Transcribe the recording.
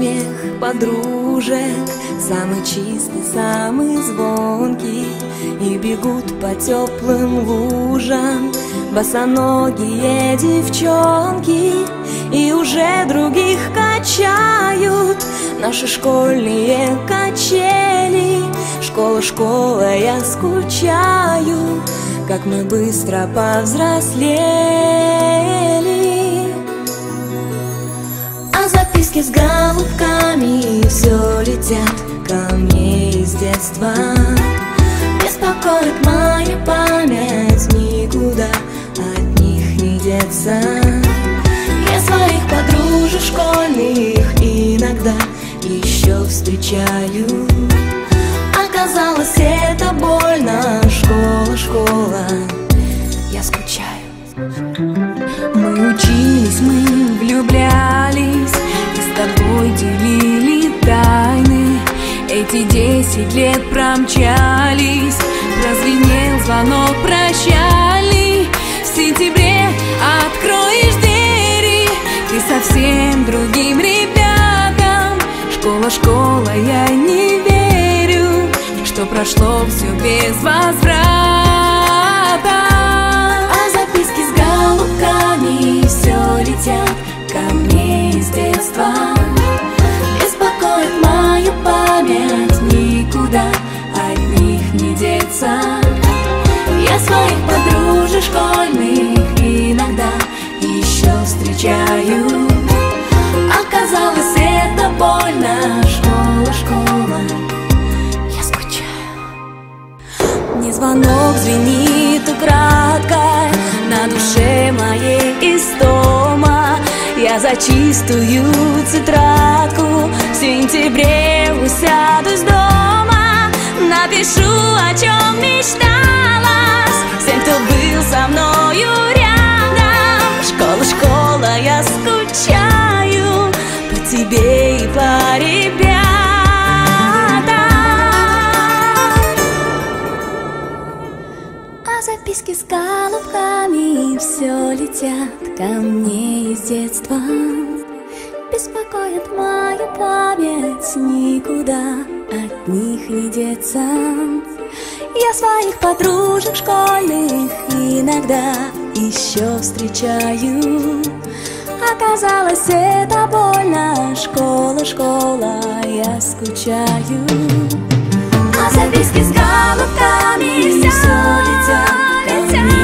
смех подружек, самый чистый, самый звонкий. И бегут по теплым лужам босоногие девчонки, и уже других качают наши школьные качели. Школа, школа, я скучаю, как мы быстро повзрослели. А записки с голубками все летят ко мне из детства. Беспокоит моя память, никуда от них не деться. Я своих подружек школьных иногда еще встречаю. Оказалось, это больно. Школа, школа, я скучаю. Мы учились, мы влюблялись и с тобой делили тайны. Эти 10 лет промчались, прозвенел звонок прощальный. В сентябре откроешь двери ты совсем другим ребятам. Школа, школа, я не верю, что прошло все без возврата. А записки с голубками все летят ко мне из детства. Беспокоит мою память, никуда от них не деться. Я своих подружек школьных иногда еще встречаю. Оказалось, это больно. Школа, школа, я скучаю. Мне звонок звенит украдкой, на душе моей истома. Я за чистую тетрадку в сентябре усядусь дома. Напишу, о чем мечталась всем, кто был со мною рядом. Школа, школа, я скучаю по тебе и по ребятам. А записки с голубками все летят ко мне из детства. Беспокоит мою память, никуда от них не деться. Я своих подружек школьных иногда еще встречаю. Оказалось, это больно. Школа, школа, я скучаю. А записки с голубками все летят ко мне